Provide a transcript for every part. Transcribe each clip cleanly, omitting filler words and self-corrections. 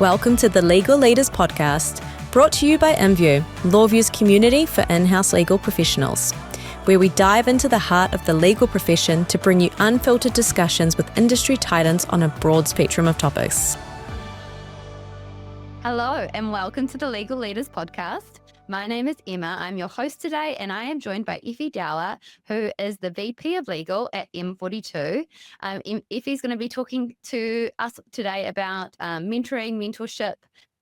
Welcome to the Legal Leaders Podcast, brought to you by InView, LawView's community for in-house legal professionals, where we dive into the heart of the legal profession to bring you unfiltered discussions with industry titans on a broad spectrum of topics. Hello and welcome to the Legal Leaders Podcast. My name is Emma. I'm your host today, and I am joined by Effie Dower, who is the VP of Legal at M42. Effie's going to be talking to us today about mentorship,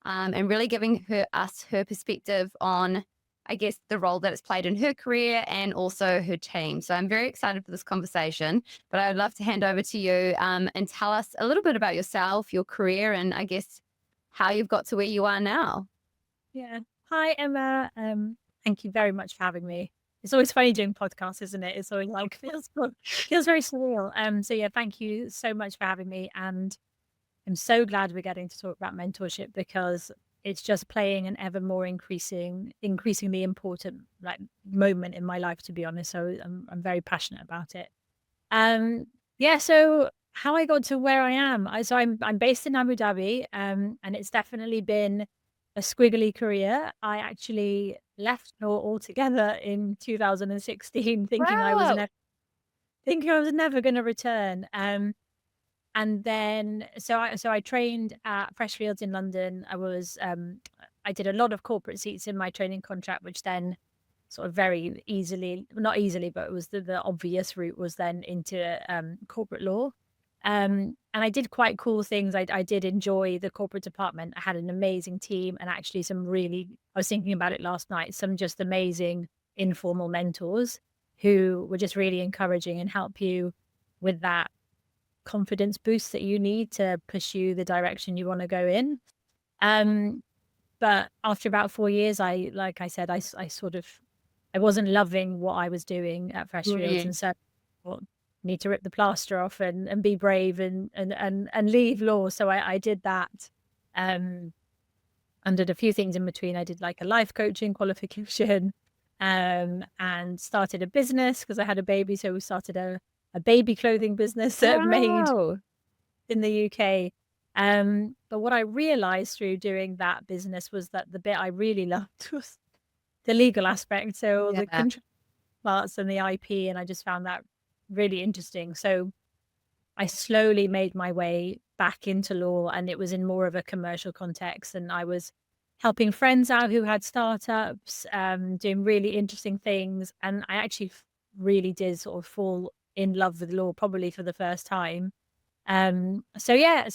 and really giving us her perspective on, I guess, the role that it's played in her career and also her team. So I'm very excited for this conversation, but I would love to hand over to you and tell us a little bit about yourself, your career, and I guess how you've got to where you are now. Yeah. Hi, Emma. Thank you very much for having me. It's always funny doing podcasts, isn't it? It's always like feels very surreal. So yeah, thank you so much for having me, and I'm so glad we're getting to talk about mentorship because it's just playing an ever more increasingly important moment in my life, to be honest. So I'm very passionate about it. Yeah. So how I got to where I am, I'm based in Abu Dhabi, and it's definitely been a squiggly career. I actually left law altogether in 2016, thinking I was never going to return. And then so I trained at Freshfields in London. I did a lot of corporate seats in my training contract, which then sort of very easily, not easily, but it was the obvious route was then into corporate law. And I did quite cool things. I did enjoy the corporate department. I had an amazing team and actually I was thinking about it last night, some just amazing informal mentors who were just really encouraging and help you with that confidence boost that you need to pursue the direction you want to go in. But after about 4 years, I wasn't loving what I was doing at Freshfields. And so need to rip the plaster off and be brave and leave law. So I did that, and did a few things in between. I did like a life coaching qualification, and started a business because I had a baby. So we started a baby clothing business that made in the UK. But what I realized through doing that business was that the bit I really loved was the legal aspect. So the control parts and the IP, and I just found that really interesting. So I slowly made my way back into law, and it was in more of a commercial context. And I was helping friends out who had startups, doing really interesting things. And I actually really did sort of fall in love with law, probably for the first time. So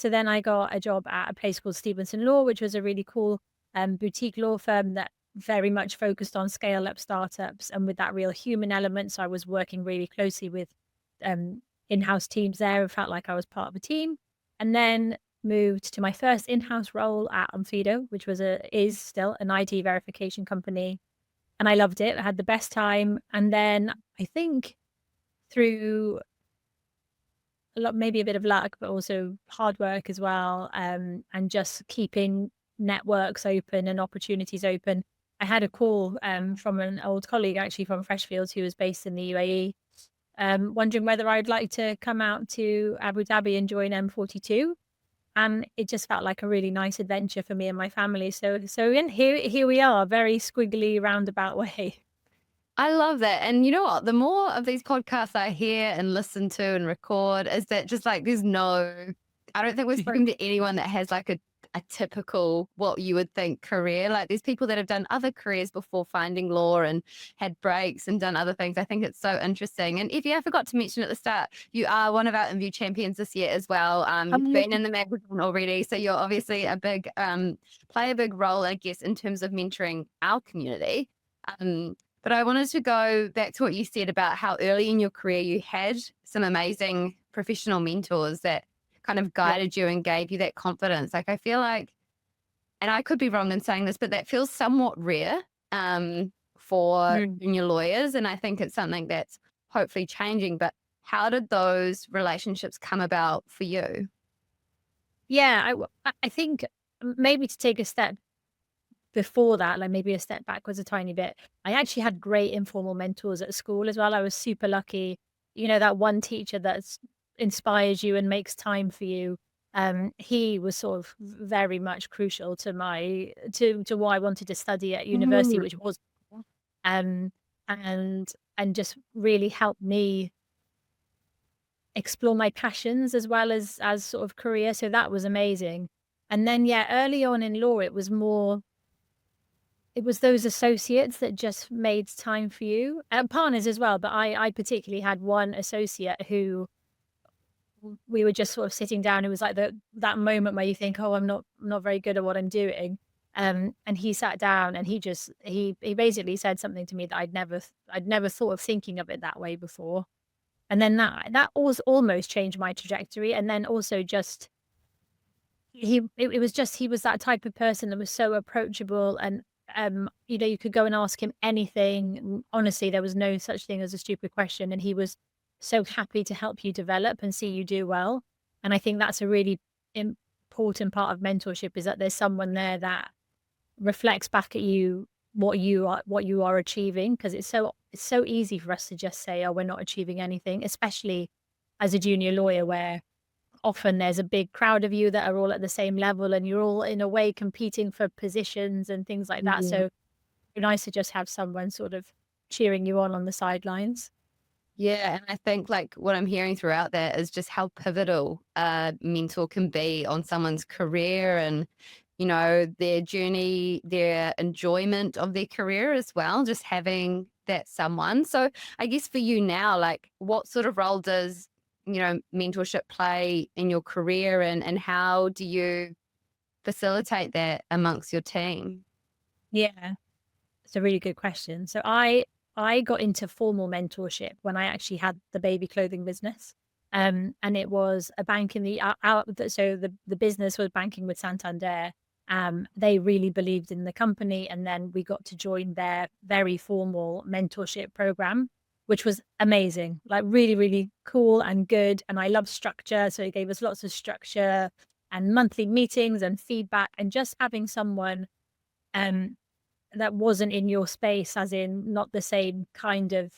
then I got a job at a place called Stevenson Law, which was a really cool boutique law firm that very much focused on scale up startups and with that real human element. So I was working really closely with in-house teams there. I felt like I was part of a team, and then moved to my first in-house role at Onfido, which is still an ID verification company. And I loved it. I had the best time. And then I think through maybe a bit of luck, but also hard work as well, and just keeping networks open and opportunities open, I had a call from an old colleague actually from Freshfields who was based in the UAE, wondering whether I'd like to come out to Abu Dhabi and join M42. And it just felt like a really nice adventure for me and my family. So here we are, very squiggly roundabout way. I love that. And you know what? The more of these podcasts I hear and listen to and record is that just like I don't think we've spoken to anyone that has like a typical, what you would think, career. Like there's people that have done other careers before finding law and had breaks and done other things. I think it's so interesting. And Effie, I forgot to mention at the start, you are one of our InView champions this year as well. You've been in the magazine already. So you're obviously a big, play a big role, I guess, in terms of mentoring our community. But I wanted to go back to what you said about how early in your career you had some amazing professional mentors that kind of guided you and gave you that confidence. Like I feel like, and I could be wrong in saying this, but that feels somewhat rare for junior lawyers. And I think it's something that's hopefully changing. But how did those relationships come about for you? Yeah, I think maybe to take a step before that, like maybe a step backwards a tiny bit, I actually had great informal mentors at school as well. I was super lucky. You know, that one teacher that inspires you and makes time for you. he was sort of very much crucial to to what I wanted to study at university, which was um and just really helped me explore my passions as well as sort of career. So that was amazing. And then early on in law, it was those associates that just made time for you, partners as well. But I particularly had one associate who we were just sort of sitting down. It was like that moment where you think, oh, I'm not very good at what I'm doing. And he sat down and he basically said something to me that I'd never thought of thinking of it that way before. And then that was almost changed my trajectory. And then also just it was just he was that type of person that was so approachable, and you could go and ask him anything. Honestly, there was no such thing as a stupid question, and he was so happy to help you develop and see you do well. And I think that's a really important part of mentorship, is that there's someone there that reflects back at you what you are achieving, because it's so easy for us to just say, oh, we're not achieving anything, especially as a junior lawyer, where often there's a big crowd of you that are all at the same level and you're all in a way competing for positions and things like that. So it's nice to just have someone sort of cheering you on the sidelines. Yeah, and I think like what I'm hearing throughout that is just how pivotal a mentor can be on someone's career and, their journey, their enjoyment of their career as well, just having that someone. So I guess for you now, like what sort of role does, mentorship play in your career, and how do you facilitate that amongst your team? Yeah, it's a really good question. So I got into formal mentorship when I actually had the baby clothing business. And it was a bank in so the business was banking with Santander. They really believed in the company, and then we got to join their very formal mentorship program, which was amazing, like really, really cool and good. And I love structure. So it gave us lots of structure and monthly meetings and feedback, and just having someone um that wasn't in your space, as in not the same kind of,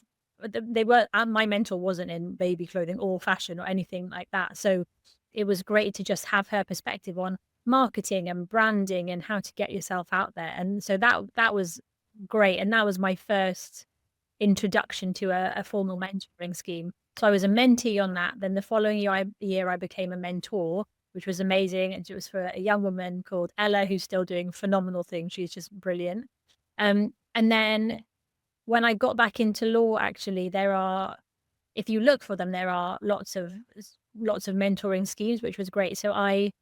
they were, my mentor wasn't in baby clothing or fashion or anything like that. So it was great to just have her perspective on marketing and branding and how to get yourself out there. And so that was great. And that was my first introduction to a formal mentoring scheme. So I was a mentee on that. Then the following year I became a mentor, which was amazing. And it was for a young woman called Ella, who's still doing phenomenal things. She's just brilliant. And then when I got back into law, actually, if you look for them, there are lots of mentoring schemes, which was great. So I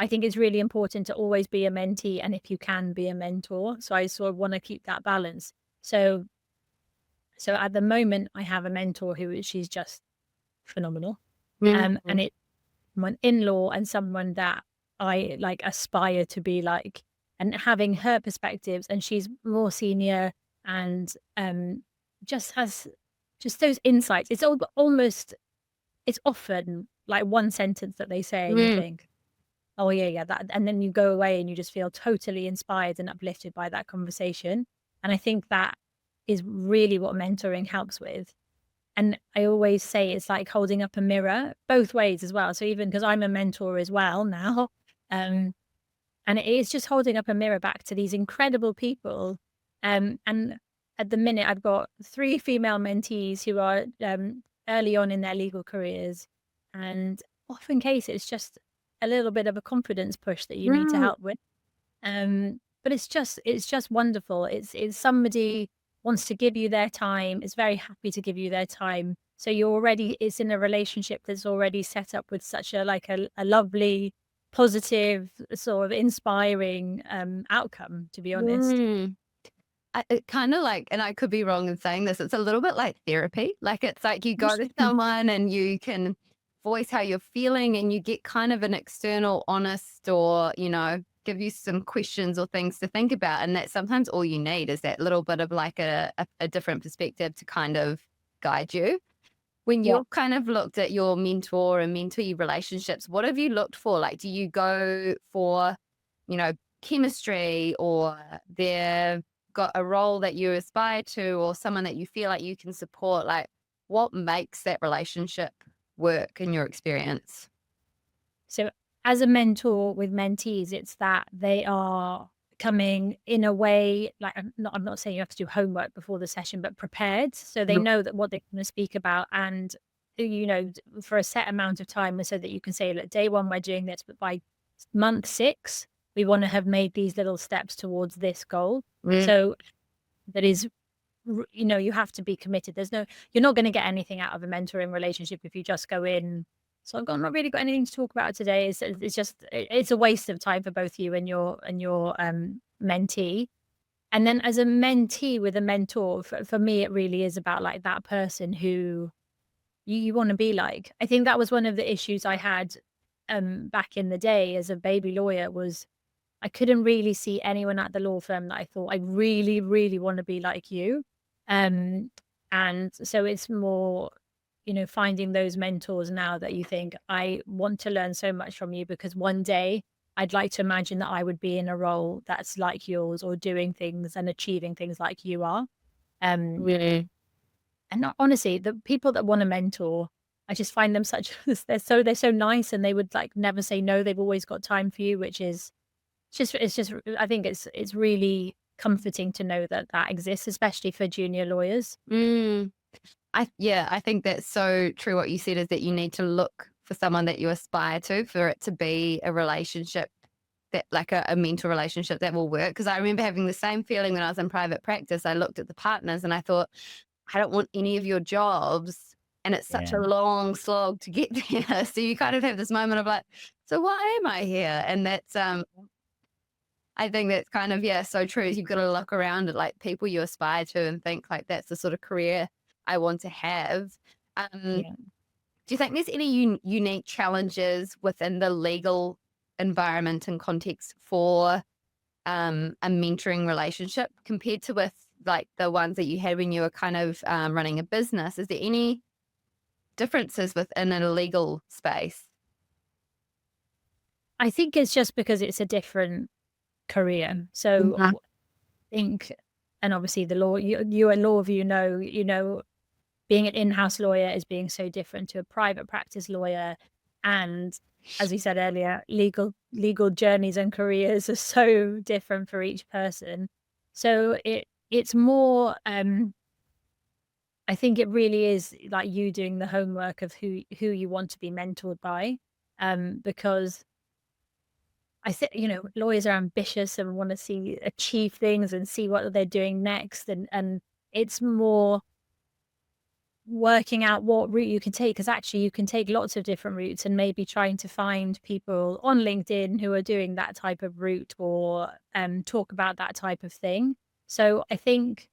think it's really important to always be a mentee, and if you can, be a mentor. So I sort of want to keep that balance. So at the moment, I have a mentor she's just phenomenal. And it's someone in law and someone that I like aspire to be like, and having her perspectives, and she's more senior and just has just those insights. It's it's often like one sentence that they say and you think, oh yeah, that, and then you go away and you just feel totally inspired and uplifted by that conversation. And I think that is really what mentoring helps with. And I always say it's like holding up a mirror both ways as well. So even because I'm a mentor as well now, and it is just holding up a mirror back to these incredible people. And at the minute, I've got 3 female mentees who are early on in their legal careers. And often case, it's just a little bit of a confidence push that you need to help with. But it's just wonderful. It's somebody wants to give you their time, is very happy to give you their time. So it's in a relationship that's already set up with such a lovely, positive, sort of inspiring outcome, to be honest. It kind of like, and I could be wrong in saying this, it's a little bit like therapy. Like it's like you go to someone and you can voice how you're feeling, and you get kind of an external, honest, or, give you some questions or things to think about. And that's sometimes all you need, is that little bit of like a different perspective to kind of guide you. When you've kind of looked at your mentor and mentee relationships, what have you looked for? Like, do you go for, chemistry, or they've got a role that you aspire to, or someone that you feel like you can support? Like, what makes that relationship work in your experience? So as a mentor with mentees, it's that they are coming in a way, like I'm not saying you have to do homework before the session, but prepared. So they know that what they're going to speak about, and for a set amount of time, so that you can say, look, day 1 we're doing this, but by month 6 we want to have made these little steps towards this goal. So that is, you have to be committed. You're not going to get anything out of a mentoring relationship if you just go in, so I've not really got anything to talk about today. It's a waste of time for both you and your mentee. And then as a mentee with a mentor, for me, it really is about like that person who you want to be like. I think that was one of the issues I had back in the day as a baby lawyer, was I couldn't really see anyone at the law firm that I thought, I really, really want to be like you. And so it's more, finding those mentors now that you think, I want to learn so much from you, because one day I'd like to imagine that I would be in a role that's like yours, or doing things and achieving things like you are. Really? And honestly, the people that want to mentor, I just find them they're so nice, and they would like never say no. They've always got time for you, which is it's just I think it's really comforting to know that exists, especially for junior lawyers. I think that's so true. What you said is that you need to look for someone that you aspire to, for it to be a relationship that, like a mentor relationship that will work. Because I remember having the same feeling when I was in private practice. I looked at the partners and I thought, I don't want any of your jobs. And it's such a long slog to get there. So you kind of have this moment of like, so why am I here? And that's, I think that's kind of, so true. You've got to look around at like people you aspire to and think like, that's the sort of career I want to have. Do you think there's any unique challenges within the legal environment and context for a mentoring relationship compared to with like the ones that you had when you were kind of running a business? Is there any differences within a legal space? I think it's just because it's a different career. So I think, and obviously the law, you at law view know, being an in-house lawyer is being so different to a private practice lawyer. And as we said earlier, legal journeys and careers are so different for each person. So it's more, I think it really is like you doing the homework of who you want to be mentored by, because I think, lawyers are ambitious and want to achieve things and see what they're doing next. And it's more working out what route you can take, because actually you can take lots of different routes, and maybe trying to find people on LinkedIn who are doing that type of route, or talk about that type of thing. So I think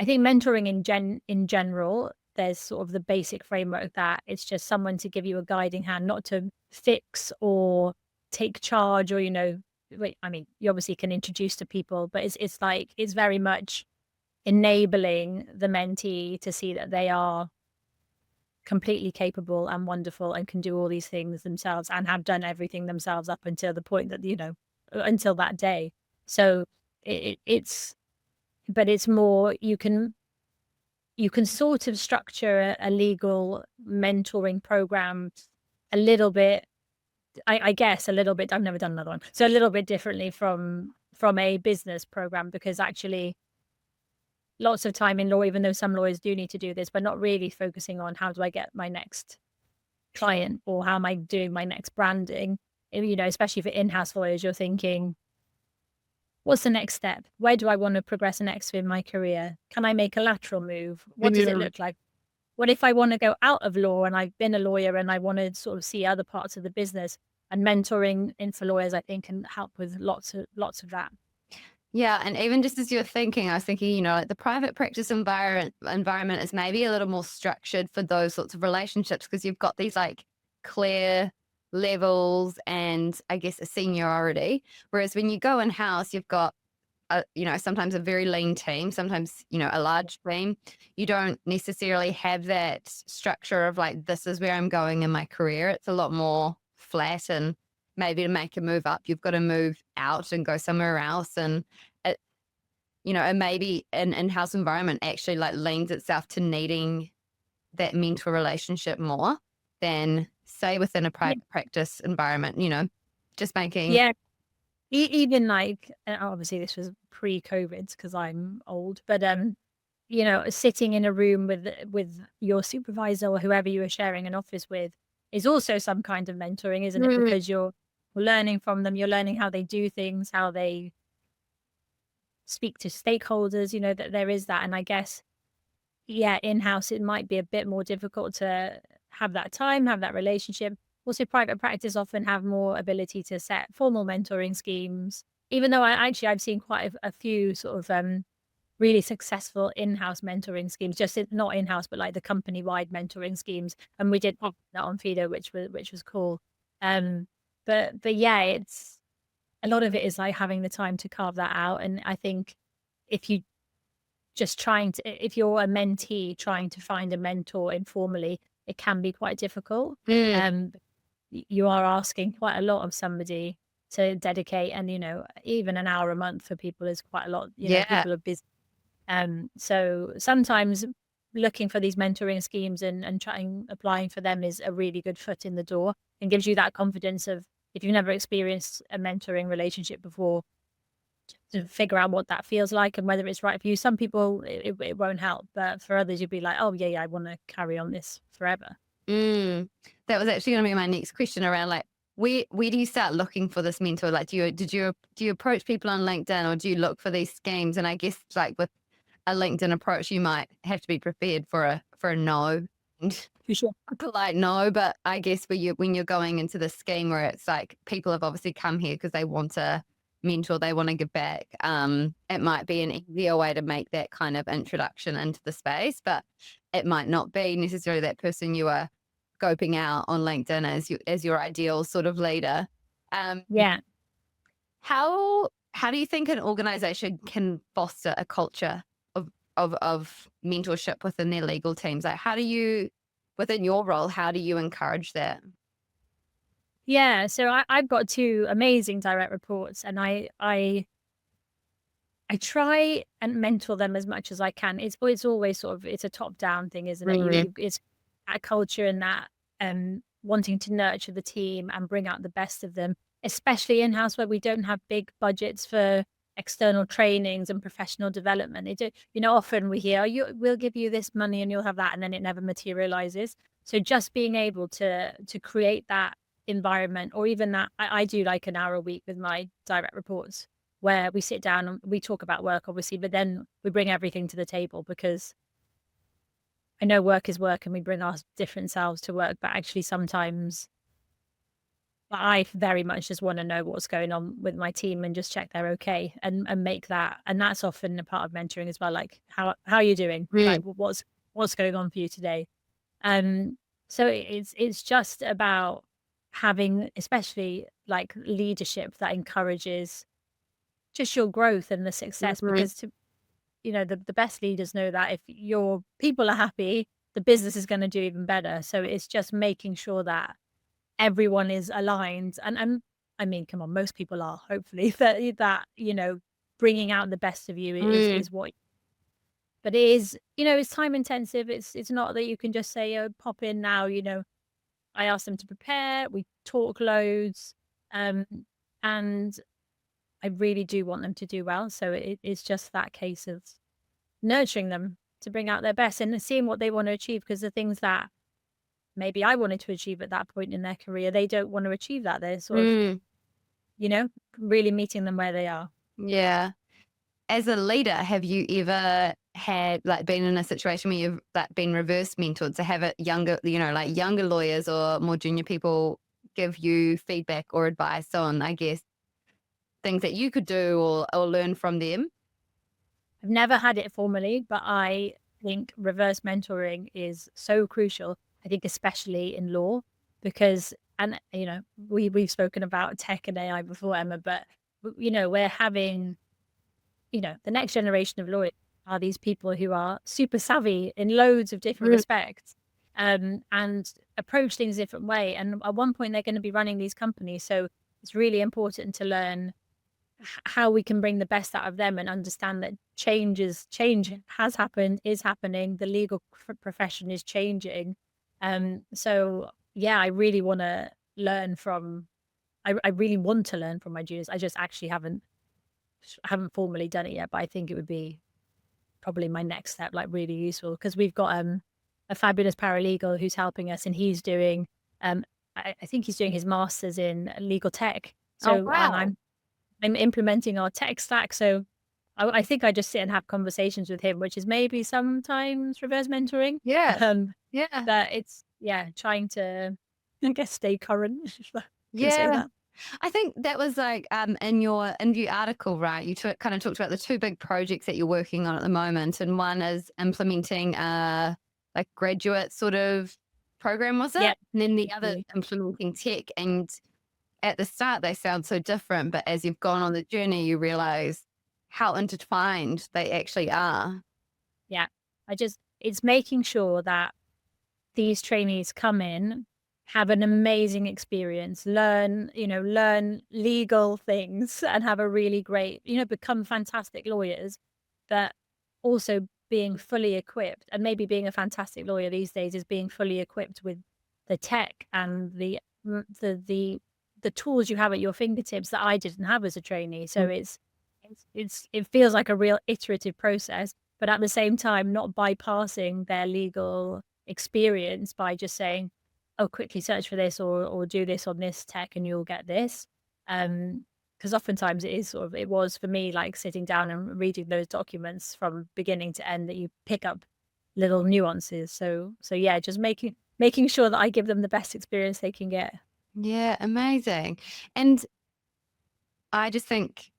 mentoring in general, there's sort of the basic framework that it's just someone to give you a guiding hand, not to fix or take charge, or I mean, you obviously can introduce to people, but it's very much enabling the mentee to see that they are completely capable and wonderful and can do all these things themselves, and have done everything themselves up until the point that until that day. So it's more, you can sort of structure a legal mentoring program a little bit, I guess a little bit, I've never done another one, so a little bit differently from a business program, because actually lots of time in law, even though some lawyers do need to do this, but not really focusing on how do I get my next client, or how am I doing my next branding. Especially for in-house lawyers, you're thinking, what's the next step? Where do I want to progress next in my career? Can I make a lateral move? What does it look like? What if I want to go out of law and I've been a lawyer and I want to sort of see other parts of the business? And mentoring in for lawyers, I think, can help with lots of that. Yeah, and even just as you were thinking, I was thinking, like the private practice environment is maybe a little more structured for those sorts of relationships, because you've got these like clear levels and I guess a seniority. Whereas when you go in-house, you've got sometimes a very lean team, sometimes, a large team. You don't necessarily have that structure of like, this is where I'm going in my career. It's a lot more flat, and maybe to make a move up, you've got to move out and go somewhere else. And it, and maybe an in-house environment actually like leans itself to needing that mentor relationship more than say within a private practice environment. just making. Yeah. Even like, obviously this was pre-COVID because I'm old, but sitting in a room with your supervisor or whoever you are sharing an office with is also some kind of mentoring, isn't it? Because you're learning from them, you're learning how they do things, how they speak to stakeholders, that there is that. And I guess, yeah, in-house, it might be a bit more difficult to have that time, have that relationship. Also, private practice often have more ability to set formal mentoring schemes, even though I've seen quite a few sort of really successful in-house mentoring schemes, not in-house, but like the company-wide mentoring schemes. And we did that on Fido, which was cool. But yeah, it's a lot of it is like having the time to carve that out. And I think if you if you're a mentee trying to find a mentor informally, it can be quite difficult. You are asking quite a lot of somebody to dedicate, and even an hour a month for people is quite a lot. People are busy. So sometimes looking for these mentoring schemes and applying for them is a really good foot in the door and gives you that confidence of, if you've never experienced a mentoring relationship before, to figure out what that feels like and whether it's right for you. Some people it won't help, but for others you'd be like, oh yeah, I want to carry on this forever. That was actually going to be my next question around like, where do you start looking for this mentor? Like, do you approach people on LinkedIn, or do you look for these schemes? And I guess like with a LinkedIn approach, you might have to be prepared for a no, For sure. a polite no. But I guess when you're going into the scheme where it's like people have obviously come here because they want to mentor, they want to give back, it might be an easier way to make that kind of introduction into the space, but it might not be necessarily that person you are scoping out on LinkedIn as your ideal sort of leader. Yeah. How do you think an organization can foster a culture of mentorship within their legal teams? Like, how do you, within your role, how do you encourage that? Yeah, so I've got 2 amazing direct reports, and I try and mentor them as much as I can. It's always sort of, it's a top-down thing, isn't it? It's a culture and that wanting to nurture the team and bring out the best of them, especially in-house where we don't have big budgets for external trainings and professional development. Often we hear, we'll give you this money and you'll have that, and then it never materializes. So just being able to create that environment, or even that, I do like an hour a week with my direct reports where we sit down and we talk about work, obviously, but then we bring everything to the table, because I know work is work and we bring our different selves to work, but actually sometimes I very much just want to know what's going on with my team and just check they're okay, and make that. And that's often a part of mentoring as well. Like, how are you doing? Like, what's going on for you today? So it's just about having, especially like leadership that encourages just your growth and the success, because the best leaders know that if your people are happy, the business is going to do even better. So it's just making sure that everyone is aligned, and I mean, come on, most people are, hopefully, that bringing out the best of you is what. But it is, it's time intensive. It's not that you can just say, oh, pop in now. I ask them to prepare. We talk loads, and I really do want them to do well. So it's just that case of nurturing them to bring out their best and seeing what they want to achieve, because the things that maybe I wanted to achieve at that point in their career, they don't want to achieve that. They're sort of, really meeting them where they are. Yeah. As a leader, have you ever had been in a situation where you've been reverse mentored, to have younger lawyers or more junior people give you feedback or advice on, I guess, things that you could do or learn from them? I've never had it formally, but I think reverse mentoring is so crucial. I think especially in law, because, and we've spoken about tech and AI before, Emma, but we're having, the next generation of lawyers are these people who are super savvy in loads of different respects, and approach things a different way. And at one point they're going to be running these companies. So it's really important to learn how we can bring the best out of them and understand that change has happened, is happening. The legal profession is changing. So yeah, I really want to learn from I really want to learn from my juniors. I just actually haven't formally done it yet, but I think it would be probably my next step, like really useful, because we've got a fabulous paralegal who's helping us, and he's doing I think he's doing his master's in legal tech. Oh, So and wow. I'm implementing our tech stack. So I think I just sit and have conversations with him, which is maybe sometimes reverse mentoring. Yeah. Um, Yeah. but it's trying to I guess stay current, if I can say Yeah. that. I think that was like in your interview article, right? You kind of talked about the two big projects that you're working on at the moment, and one is implementing a like graduate sort of program, was Yeah. it? And then the other Absolutely. implementing tech. And at the start, they sound so different, but as you've gone on the journey, you realize how intertwined they actually are. Yeah. It's making sure that these trainees come in, have an amazing experience, learn legal things and have a really great, become fantastic lawyers, but also being fully equipped. And maybe being a fantastic lawyer these days is being fully equipped with the tech and the tools you have at your fingertips that I didn't have as a trainee. So it feels like a real iterative process, but at the same time, not bypassing their legal experience by just saying, "Oh, quickly search for this or do this on this tech and you'll get this." Because oftentimes it was for me like sitting down and reading those documents from beginning to end that you pick up little nuances. So yeah, just making sure that I give them the best experience they can get. Yeah, amazing. And I just think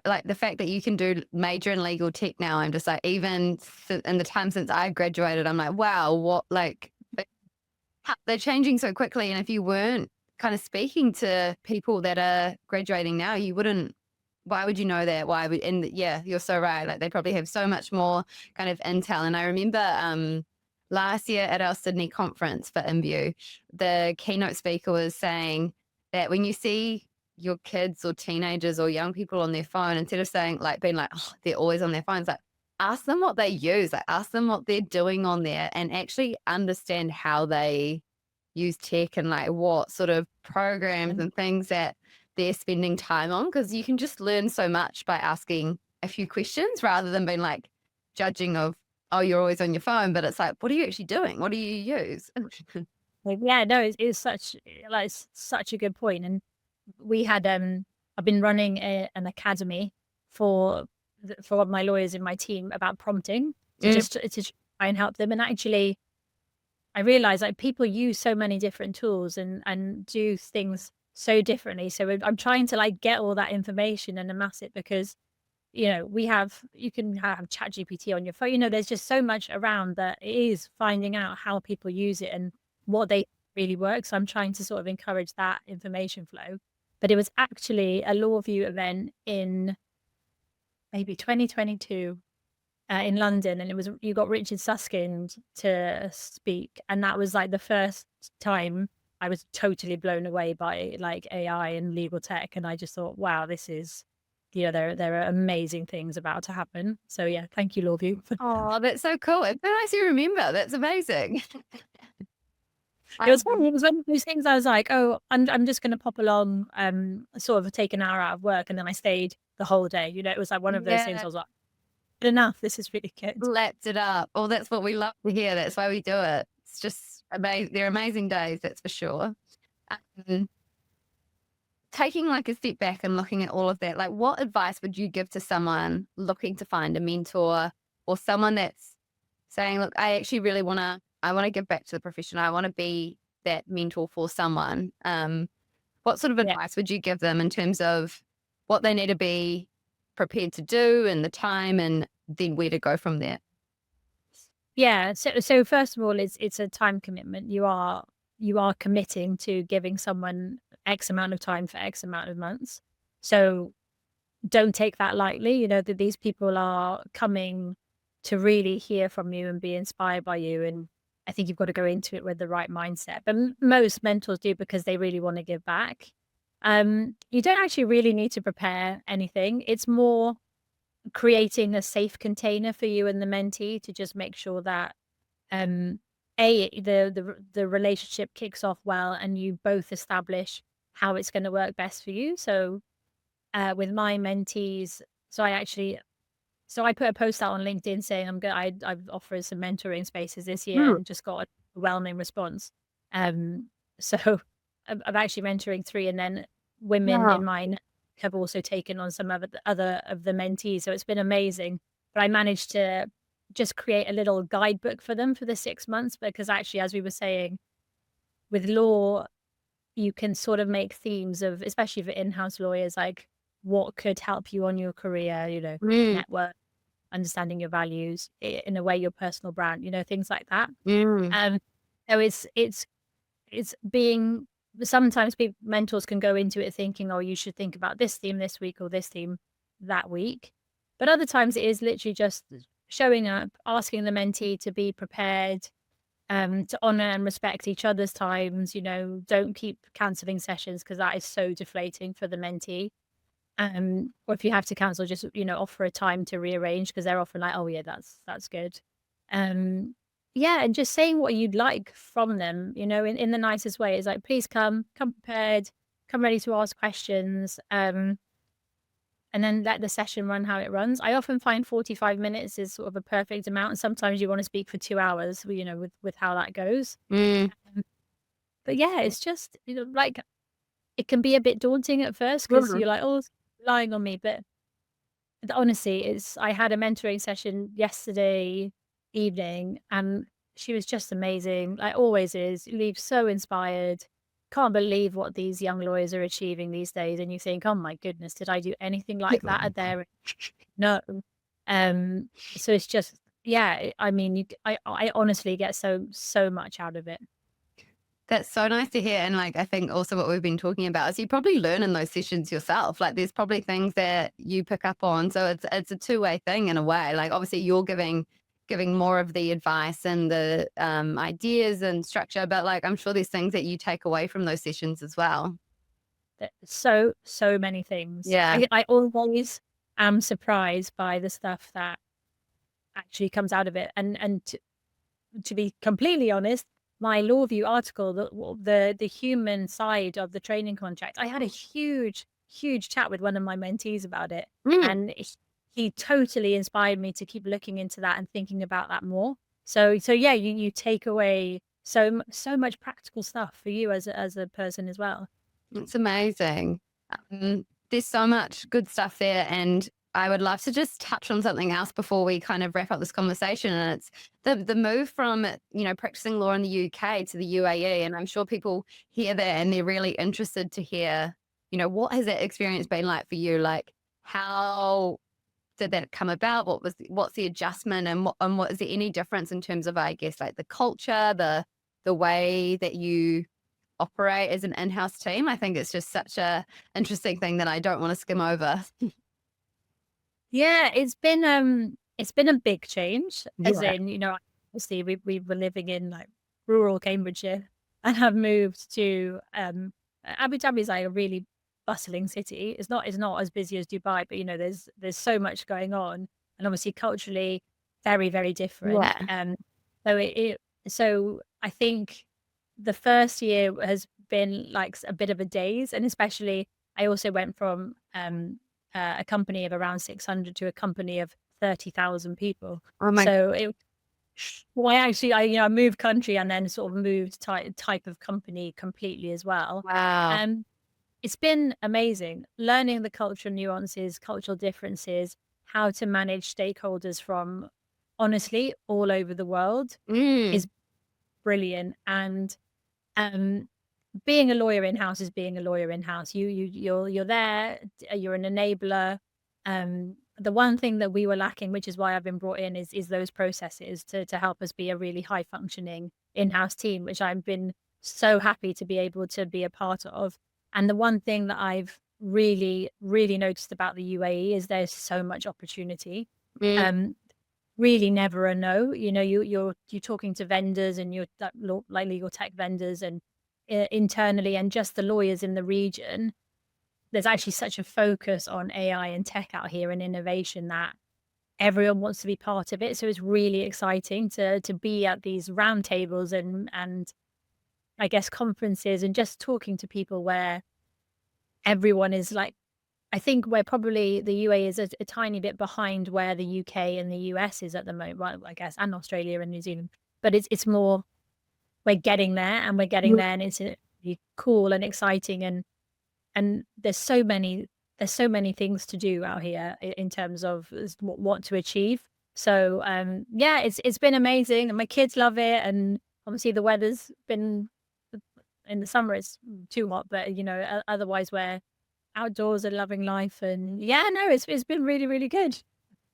like the fact that you can do major in legal tech now, I'm just like, even in the time since I graduated, I'm like, wow, what, like, they're changing so quickly. And if you weren't kind of speaking to people that are graduating now, you wouldn't, why would you know that? Why would, and yeah, you're so right. Like, they probably have so much more kind of intel. And I remember last year at our Sydney conference for InView, the keynote speaker was saying that when you see your kids or teenagers or young people on their phone, instead of saying like, being like, oh, they're always on their phones, like, ask them what they use, like ask them what they're doing on there, and actually understand how they use tech and like what sort of programs and things that they're spending time on. Because you can just learn so much by asking a few questions rather than being like judging of, oh, you're always on your phone. But it's like, what are you actually doing? What do you use? Like, yeah, no, it's such a good point. And we had I've been running an academy for for my lawyers in my team about prompting to try and help them. And actually, I realized like people use so many different tools and do things so differently. So I'm trying to like get all that information and amass it because you can have chat GPT on your phone. There's just so much around that it is finding out how people use it and what they really work. So I'm trying to sort of encourage that information flow. But it was actually a law review event in maybe 2022 in London, and you got Richard Susskind to speak, and that was like the first time I was totally blown away by like AI and legal tech, and I just thought, wow, this is there are amazing things about to happen. So yeah, thank you, Lawview. Oh, that's so cool. It's so nice you remember. That's amazing. It was funny. It was one of those things I was like, oh, I'm just going to pop along, sort of take an hour out of work, and then I stayed the whole day. It was like one of those things. I Yeah, was like, good enough. This is really good. lapped it up. Oh, that's what we love to hear. That's why we do it. It's just amazing. They're amazing days, that's for sure. Um, Taking like a step back and looking at all of that, like what advice would you give to someone looking to find a mentor, or someone that's saying, look, I actually really I want to give back to the profession. I want to be that mentor for someone. What sort of Yeah. advice would you give them in terms of what they need to be prepared to do and the time, and then where to go from there? Yeah. So first of all, it's a time commitment. You are committing to giving someone X amount of time for X amount of months. So don't take that lightly. That these people are coming to really hear from you and be inspired by you. And I think you've got to go into it with the right mindset. But most mentors do because they really want to give back. You don't actually really need to prepare anything. It's more creating a safe container for you and the mentee to just make sure that the relationship kicks off well and you both establish how it's going to work best for you. So with my mentees, so I put a post out on LinkedIn saying I've offered some mentoring spaces this year and just got a overwhelming response. So I'm actually mentoring 3, and then women in mine have also taken on some of the other of the mentees. So it's been amazing. But I managed to just create a little guidebook for them for the 6 months, because actually, as we were saying, with law, you can sort of make themes of, especially for in-house lawyers, like what could help you on your career, network, understanding your values, in a way, your personal brand, things like that. So it's being, sometimes mentors can go into it thinking, oh, you should think about this theme this week or this theme that week. But other times it is literally just showing up, asking the mentee to be prepared, to honor and respect each other's times. Don't keep canceling sessions, because that is so deflating for the mentee. Or if you have to cancel, just offer a time to rearrange, because they're often like, oh yeah, that's good. Yeah, and just saying what you'd like from them, in the nicest way. Is like, please come prepared, come ready to ask questions, and then let the session run how it runs. I often find 45 minutes is sort of a perfect amount, and sometimes you want to speak for 2 hours, with how that goes. But yeah, it's just, like, it can be a bit daunting at first, because you're like, oh, it's relying on me. But honestly, I had a mentoring session yesterday evening, and she was just amazing, like always is. You leave so inspired. Can't believe what these young lawyers are achieving these days, and you think, oh my goodness, did I do anything like that at their age? No. So it's just, yeah, I mean, I honestly get so much out of it. That's so nice to hear. And like, I think also what we've been talking about is you probably learn in those sessions yourself. Like, there's probably things that you pick up on. So it's a two-way thing in a way. Like, obviously you're giving more of the advice and the ideas and structure, but like, I'm sure there's things that you take away from those sessions as well. So many things. Yeah. I always am surprised by the stuff that actually comes out of it. And to be completely honest, my LawView article, the human side of the training contract, I had a huge chat with one of my mentees about it, and he totally inspired me to keep looking into that and thinking about that more. So yeah, you take away so much practical stuff for you as a person as well. It's amazing. There's so much good stuff there, and I would love to just touch on something else before we kind of wrap up this conversation. And it's the move from, practicing law in the UK to the UAE. And I'm sure people hear that and they're really interested to hear, what has that experience been like for you? Like, how did that come about? What's the adjustment, and what is there any difference in terms of, I guess, like the culture, the way that you operate as an in-house team? I think it's just such a interesting thing that I don't want to skim over. Yeah, it's been a big change, as in, obviously we were living in like rural Cambridgeshire, and have moved to Abu Dhabi is like a really bustling city. It's not as busy as Dubai, but there's so much going on, and obviously culturally very, very different. So I think the first year has been like a bit of a daze, and especially I also went from a company of around 600 to a company of 30,000 people. So I moved country and then sort of moved type of company completely as well. Wow. It's been amazing learning the cultural nuances, cultural differences, how to manage stakeholders from honestly all over the world is brilliant. And being a lawyer in-house is being a lawyer in-house. You're there, you're an enabler. The one thing that we were lacking, which is why I've been brought in, is those processes to help us be a really high functioning in-house team, which I've been so happy to be able to be a part of. And the one thing that I've really, really noticed about the UAE is there's so much opportunity. Really never a no. You're talking to vendors, and you're like legal tech vendors, and internally, and just the lawyers in the region. There's actually such a focus on AI and tech out here and innovation that everyone wants to be part of it. So it's really exciting to be at these roundtables and I guess conferences, and just talking to people where everyone is like, I think we're probably, the UAE is a tiny bit behind where the UK and the US is at the moment, well, I guess, and Australia and New Zealand. But it's more, we're getting there, and we're getting there, and it's really cool and exciting, and there's so many things to do out here in terms of what to achieve. So yeah, it's been amazing, and my kids love it, and obviously the weather's been, in the summer it's too hot, but otherwise we're outdoors and loving life, and yeah, no, it's been really, really good.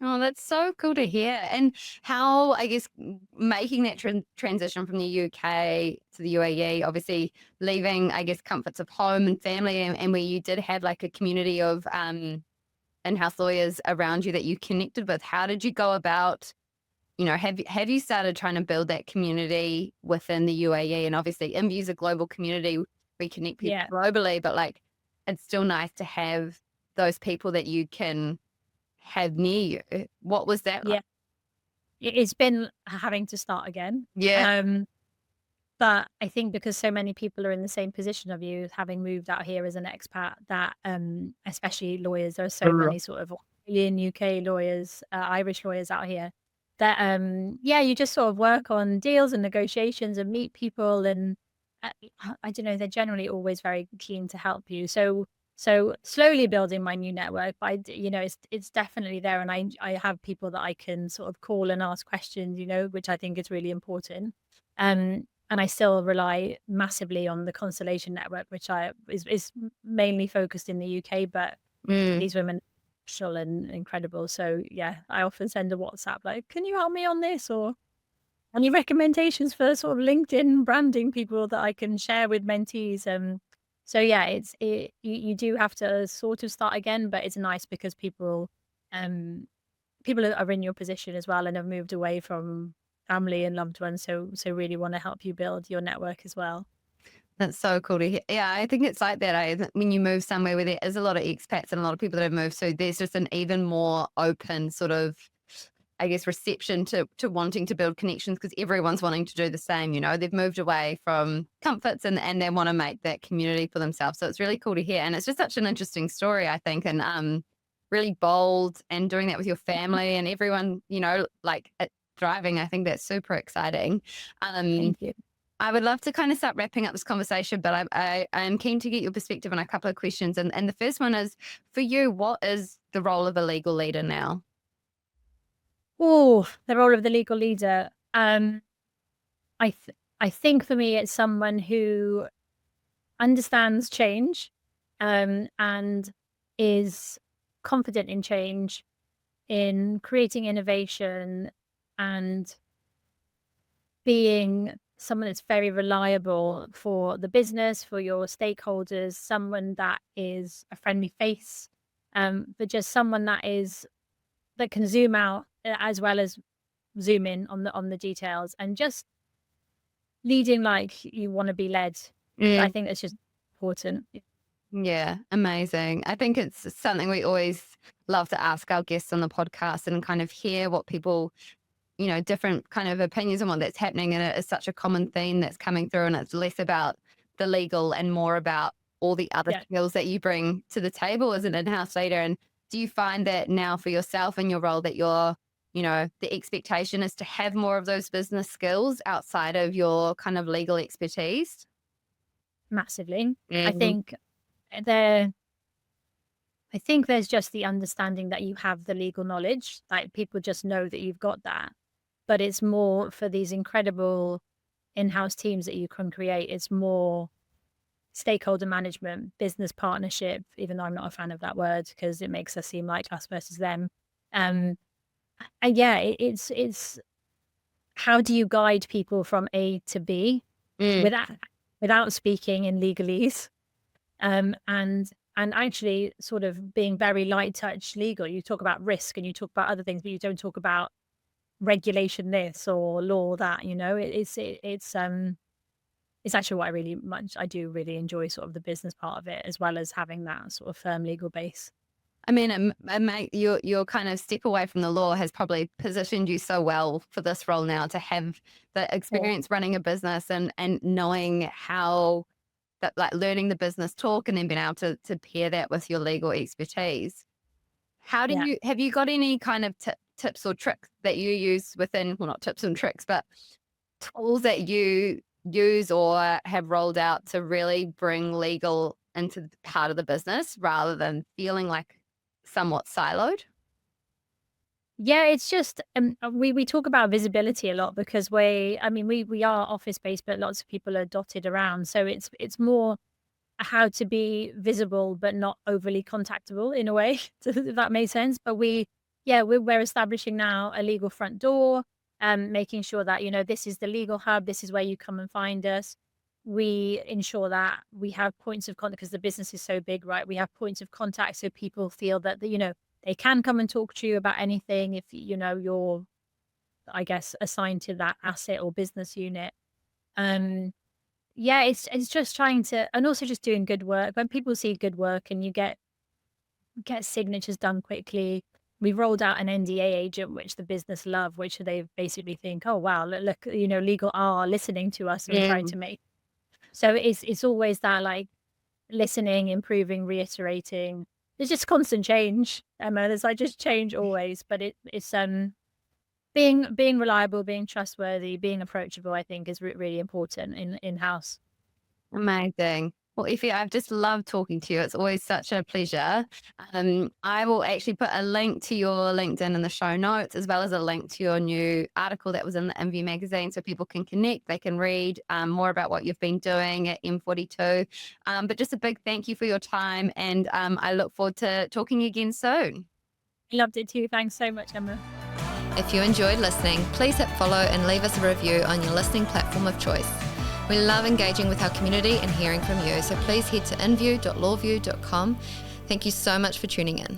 Oh, that's so cool to hear. And how, I guess, making that transition from the UK to the UAE, obviously leaving, I guess, comforts of home and family, and where you did have like a community of in-house lawyers around you that you connected with. How did you go about, have you started trying to build that community within the UAE? And obviously, IMVU's a global community. We connect people globally, but like, it's still nice to have those people that you can have near you. What was that like? It's been having to start again. But I think because so many people are in the same position of you, having moved out here as an expat, that especially lawyers, there are so many sort of Australian, UK lawyers, Irish lawyers out here, that you just sort of work on deals and negotiations and meet people, and I don't know, they're generally always very keen to help you. So slowly building my new network, but it's definitely there, and I have people that I can sort of call and ask questions, which I think is really important. And I still rely massively on the Constellation Network, which is mainly focused in the UK, but these women are special and incredible. So yeah, I often send a WhatsApp like, can you help me on this, or any recommendations for sort of LinkedIn branding people that I can share with mentees? So yeah, you do have to sort of start again, but it's nice because people are in your position as well and have moved away from family and loved ones, so really want to help you build your network as well. That's so cool to hear. Yeah, I think it's like that. When you move somewhere where there is a lot of expats and a lot of people that have moved, so there's just an even more open sort of, I guess, reception to wanting to build connections, because everyone's wanting to do the same. They've moved away from comforts and they want to make that community for themselves. So it's really cool to hear. And it's just such an interesting story, I think, and really bold, and doing that with your family and everyone, like thriving. I think that's super exciting. Thank you. I would love to kind of start wrapping up this conversation, but I'm keen to get your perspective on a couple of questions. And the first one is, for you, what is the role of a legal leader now? Oh, the role of the legal leader. I think for me, it's someone who understands change, and is confident in change, in creating innovation, and being someone that's very reliable for the business, for your stakeholders, someone that is a friendly face, but just someone that can zoom out as well as zoom in on the details, and just leading like you want to be led. I think that's just important. Yeah, amazing. I think it's something we always love to ask our guests on the podcast, and kind of hear what people, different kind of opinions on what that's happening. And it is such a common theme that's coming through, and it's less about the legal and more about all the other skills that you bring to the table as an in-house leader. And do you find that now for yourself and your role that you're, the expectation is to have more of those business skills outside of your kind of legal expertise? Massively. Mm-hmm. I think there's just the understanding that you have the legal knowledge, like people just know that you've got that. But it's more for these incredible in-house teams that you can create. It's more stakeholder management, business partnership, even though I'm not a fan of that word because it makes us seem like us versus them. And yeah, it's how do you guide people from A to B without speaking in legalese, and actually sort of being very light touch legal. You talk about risk and you talk about other things, but you don't talk about regulation this or law that. It's actually what I do really enjoy, sort of the business part of it, as well as having that sort of firm legal base. I mean, your kind of step away from the law has probably positioned you so well for this role now, to have the experience running a business and knowing how that like learning the business talk and then being able to pair that with your legal expertise. How do you, have you got any kind of tips or tricks that you use within, well, not tips and tricks, but tools that you use or have rolled out to really bring legal into part of the business rather than feeling like somewhat siloed? Yeah, it's just we talk about visibility a lot because we are office based, but lots of people are dotted around. So it's more how to be visible but not overly contactable in a way, if that makes sense. But we're establishing now a legal front door, making sure that, you know, this is the legal hub, this is where you come and find us. We ensure that we have points of contact because the business is so big, right? We have points of contact so people feel that, you know, they can come and talk to you about anything if, you know, you're, I guess, assigned to that asset or business unit. Yeah, it's just trying to, and also just doing good work. When people see good work and you get signatures done quickly. We've rolled out an NDA agent, which the business love, which they basically think, oh wow, look, you know, legal are listening to us and trying to make. So it's always that like listening, improving, reiterating. There's just constant change, Emma. There's like just change always, but it's being reliable, being trustworthy, being approachable, I think is really important in-house. Amazing. Well, Effie, I've just loved talking to you. It's always such a pleasure. I will actually put a link to your LinkedIn in the show notes, as well as a link to your new article that was in the Envy magazine, so people can connect. They can read more about what you've been doing at M42. But just a big thank you for your time, and I look forward to talking again soon. Loved it too. Thanks so much, Emma. If you enjoyed listening, please hit follow and leave us a review on your listening platform of choice. We love engaging with our community and hearing from you, so please head to inview.lawview.com. Thank you so much for tuning in.